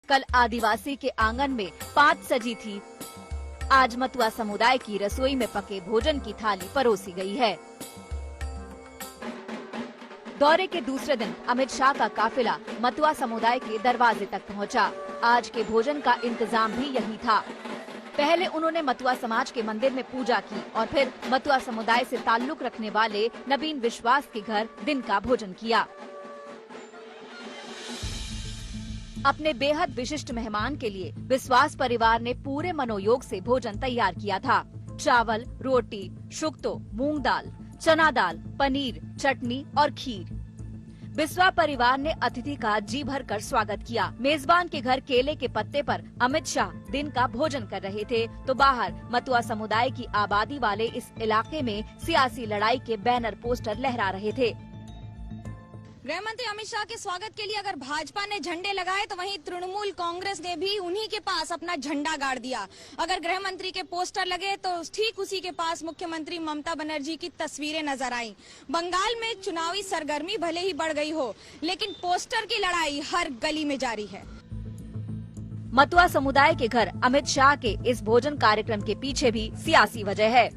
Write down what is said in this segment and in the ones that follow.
कल आदिवासी के आंगन में पात सजी थी। आज मतुआ समुदाय की रसोई में पके भोजन की थाली परोसी गई है। दौरे के दूसरे दिन अमित शाह का काफिला मतुआ समुदाय के दरवाजे तक पहुंचा। आज के भोजन का इंतजाम भी यही था। पहले उन्होंने मतुआ समाज के मंदिर में पूजा की और फिर मतुआ समुदाय से ताल्लुक रखने वाले नवीन विश्वास के घर दिन का भोजन किया। अपने बेहद विशिष्ट मेहमान के लिए विश्वास परिवार ने पूरे मनोयोग से भोजन तैयार किया था। चावल, रोटी, शुक्तो, मूंग दाल, चना दाल, पनीर, चटनी और खीर। बिस्वा परिवार ने अतिथि का जी भर कर स्वागत किया। मेजबान के घर केले के पत्ते पर अमित शाह दिन का भोजन कर रहे थे तो बाहर मतुआ समुदाय की आबादी वाले इस इलाके में सियासी लड़ाई के बैनर पोस्टर लहरा रहे थे। गृह मंत्री अमित शाह के स्वागत के लिए अगर भाजपा ने झंडे लगाए तो वहीं तृणमूल कांग्रेस ने भी उन्हीं के पास अपना झंडा गाड़ दिया। अगर गृह मंत्री के पोस्टर लगे तो ठीक उसी के पास मुख्यमंत्री ममता बनर्जी की तस्वीरें नजर आईं। बंगाल में चुनावी सरगर्मी भले ही बढ़ गई हो, लेकिन पोस्टर की लड़ाई हर गली में जारी है। मतुआ समुदाय के घर अमित शाह के इस भोजन कार्यक्रम के पीछे भी सियासी वजह है।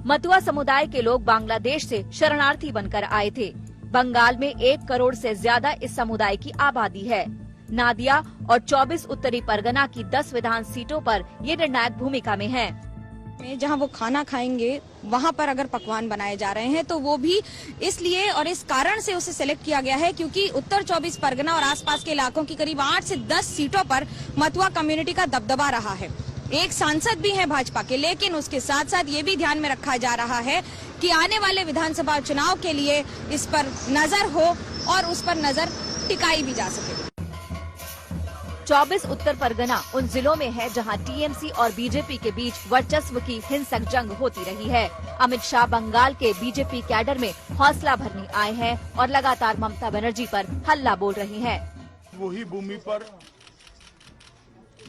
मतुआ समुदाय के लोग बांग्लादेश से शरणार्थी बनकर आए थे। बंगाल में 1 करोड़ से ज्यादा इस समुदाय की आबादी है। नादिया और 24 उत्तरी परगना की 10 विधान सीटों पर ये निर्णायक भूमिका में हैं। जहां वो खाना खाएंगे वहां पर अगर पकवान बनाए जा रहे हैं तो वो भी इसलिए और इस कारण से उसे सिलेक्ट किया गया है क्योंकि उत्तर 24 परगना और आसपास के इलाकों की करीब 8 से 10 सीटों पर मतुआ कम्युनिटी का दबदबा रहा है। एक सांसद भी है भाजपा के, लेकिन उसके साथ साथ ये भी ध्यान में रखा जा रहा है कि आने वाले विधानसभा चुनाव के लिए इस पर नजर हो और उस पर नजर टिकाई भी जा सके। 24 उत्तर परगना उन जिलों में है जहां टीएमसी और बीजेपी के बीच वर्चस्व की हिंसक जंग होती रही है। अमित शाह बंगाल के बीजेपी कैडर में हौसला भरने आए हैं और लगातार ममता बनर्जी पर हल्ला बोल रहे हैं। वही भूमि पर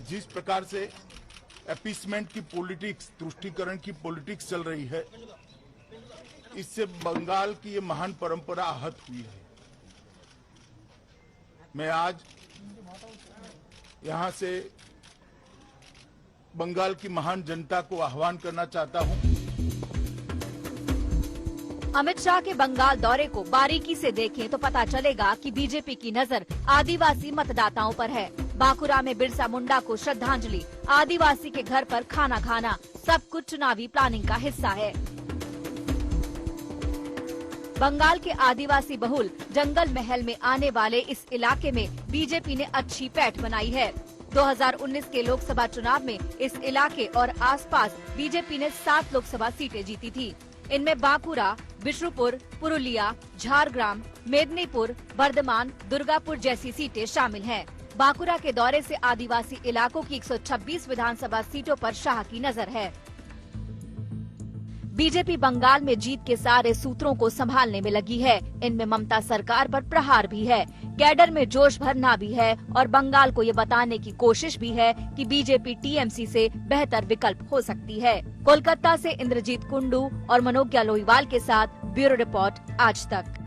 जिस प्रकार से अपीसमेंट की पॉलिटिक्स, तुष्टीकरण की पॉलिटिक्स चल रही है, इससे बंगाल की ये महान परंपरा आहत हुई है। मैं आज यहां से बंगाल की महान जनता को आह्वान करना चाहता हूं। अमित शाह के बंगाल दौरे को बारीकी से देखें तो पता चलेगा कि बीजेपी की नजर आदिवासी मतदाताओं पर है। बांकुरा में बिरसा मुंडा को श्रद्धांजलि, आदिवासी के घर पर खाना खाना, सब कुछ चुनावी प्लानिंग का हिस्सा है। बंगाल के आदिवासी बहुल जंगल महल में आने वाले इस इलाके में बीजेपी ने अच्छी पैठ बनाई है। 2019 के लोकसभा चुनाव में इस इलाके और आसपास बीजेपी ने 7 लोकसभा सीटें जीती थी। इनमें बांकुरा, बिष्णुपुर, पुरुलिया, झारग्राम, मेदिनीपुर, बर्धमान, दुर्गापुर जैसी सीटें शामिल हैं। बांकुरा के दौरे से आदिवासी इलाकों की 126 विधानसभा सीटों पर शाह की नजर है। बीजेपी बंगाल में जीत के सारे सूत्रों को संभालने में लगी है। इनमें ममता सरकार पर प्रहार भी है, कैडर में जोश भरना भी है और बंगाल को ये बताने की कोशिश भी है कि बीजेपी टीएमसी से बेहतर विकल्प हो सकती है। कोलकाता से इंद्रजीत कुंडू और मनोज्ञा लोहीवाल के साथ ब्यूरो रिपोर्ट, आज तक।